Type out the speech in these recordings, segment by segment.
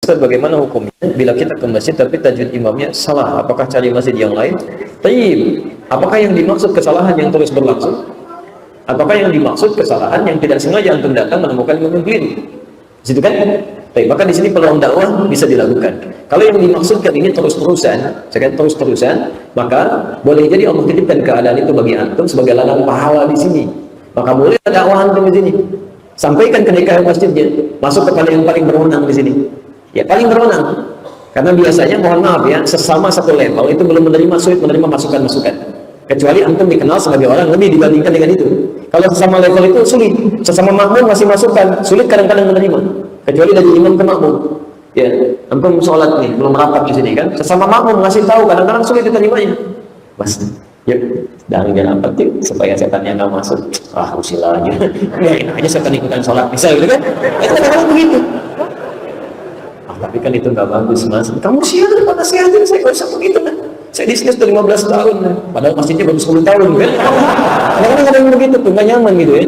Ustaz, bagaimana hukumnya bila kita ke masjid tapi tajwid imamnya salah? Apakah cari masjid yang lain? Tayyib. Apakah yang dimaksud kesalahan yang terus berlangsung? Apakah yang dimaksud kesalahan yang tidak sengaja antum datang menemukan imam keliru? Situ kan? Baik, maka di sini peluang dakwah bisa dilakukan. Kalau yang dimaksudkan ini terus-terusan, maka boleh jadi Allah titipkan keadaan itu bagi antum sebagai ladang pahala di sini. Maka boleh dakwah antum di sini. Sampaikan ke DKM masjidnya, masuk kepada yang paling berwenang di sini. Ya, paling berwenang. Karena biasanya, mohon maaf ya, sesama satu level itu belum sulit menerima masukan-masukan. Kecuali antum dikenal sebagai orang lebih dibandingkan dengan itu. Kalau sesama level itu sulit, sesama makmum masih masukan, sulit kadang-kadang menerima. Kecuali dari imam ke makmum. Ya, antum sholat nih, belum rapat di sini kan, sesama makmum ngasih tahu, kadang-kadang sulit diterimanya. Mas, yuk, dari rapat yuk, supaya setannya nggak masuk. Ah, usilah aja. Biarin aja setan ikutan sholat, bisa gitu kan? Itu kadang-kadang begitu. Tapi kan itu nggak bagus, Mas. Kamu siapa? Pada sehatin, saya nggak usah begitu kan. Saya di sini sudah 15 tahun, padahal masjidnya baru 10 tahun kan. Kadang-kadang ada yang begitu tuh, nggak nyaman gitu ya.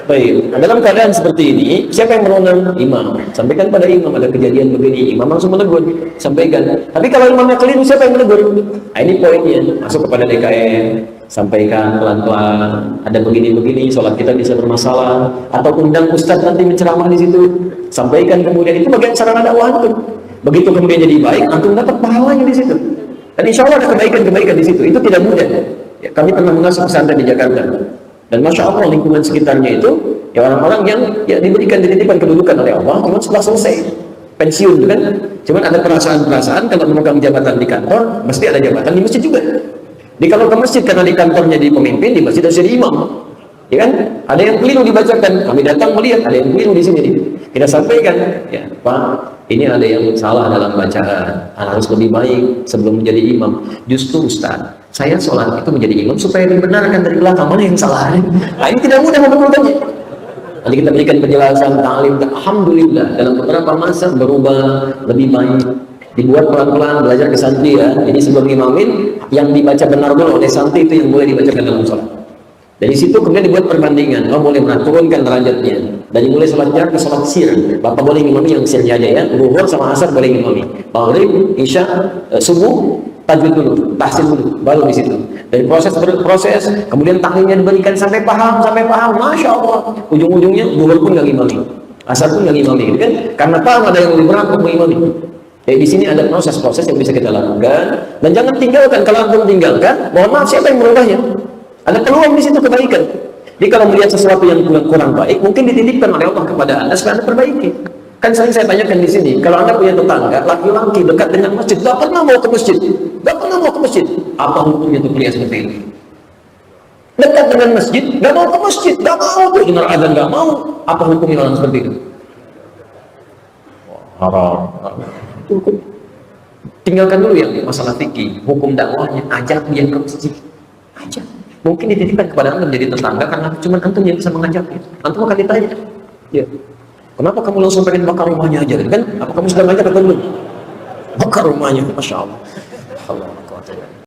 Baik, dalam keadaan seperti ini, siapa yang berwenang? Imam. Sampaikan pada imam, ada kejadian begini, imam langsung menegur, sampaikan. Tapi kalau imamnya keliru, siapa yang menegur? Nah, ini poinnya, masuk kepada DKM, sampaikan pelan-pelan, ada begini-begini, sholat kita bisa bermasalah, atau undang ustadz nanti menceramah di situ, sampaikan, kemudian itu bagian sarana dakwah antum. Begitu kemudian jadi baik, antum dapat pahalanya di situ. Dan insya Allah ada kebaikan-kebaikan di situ. Itu tidak mudah. Ya, kami pernah mengasuh pesantren di Jakarta. Dan Masya Allah lingkungan sekitarnya itu, ya orang-orang yang ya diberikan dititipkan kedudukan oleh Allah, cuma setelah selesai pensiun kan. Cuman ada perasaan-perasaan kalau memegang jabatan di kantor, mesti ada jabatan di masjid juga. Jadi kalau ke masjid karena di kantornya jadi pemimpin, di masjid harus jadi imam. Ya kan? Ada yang keliru dibacakan, kami datang melihat ada yang keliru di sini. Kita sampaikan, ya Pak, ini ada yang salah dalam bacaan, harus lebih baik sebelum menjadi imam. Justru Ustaz, saya sholat itu menjadi imam supaya dibenarkan dari belakang, mana yang salah. Nah, ini tidak mudah membetulkannya. Nanti kita berikan penjelasan, ta'lim, alhamdulillah dalam beberapa masa berubah lebih baik. Dibuat pelan-pelan, belajar ke santri ya. Jadi sebelum imamin, yang dibaca benar dulu oleh santri itu yang boleh dibacakan dalam sholat. Dari situ kemudian dibuat perbandingan, oh boleh turunkan derajatnya. Dari mulai sholat jar ke sholat sir, Bapak boleh ngimami yang sirnya aja ya. Zuhur sama asar boleh ngimami. Maghrib, isya, subuh, tajwid dulu, tahsin dulu, baru di situ. Dari proses, kemudian taklimnya diberikan sampai paham, masya Allah. Ujung-ujungnya zuhur pun nggak ngimami, asar pun nggak ngimami, gitu kan? Karena paham ada yang lebih berat untuk mengimami. Jadi di sini ada proses-proses yang bisa kita lakukan dan jangan tinggalkan. Kalau antum tinggalkan, mohon maaf siapa yang merubahnya? Ada peluang di situ kebaikan. Jadi kalau melihat sesuatu yang kurang baik, mungkin dititipkan oleh Allah kepada Anda supaya Anda perbaiki. Kan sering saya tanyakan di sini, kalau Anda punya tetangga laki-laki dekat dengan masjid, nggak pernah mau ke masjid, apa hukumnya untuk pria seperti ini? Dekat dengan masjid, nggak mau ke masjid, nggak mau tuh dengar azan, nggak mau. Apa hukumnya orang seperti itu? Haram. Tinggalkan dulu ya masalah fikih, hukum dakwahnya, ajak dia ke masjid, ajak. Mungkin dititipkan kepada antum menjadi tetangga karena cuma antum yang bisa mengajaknya. Antum akan ditanya, ya, kenapa kamu langsung pengen bakar rumahnya aja? Kan? Apa kamu sudah ngajak atau belum? Bakar rumahnya, masya Allah.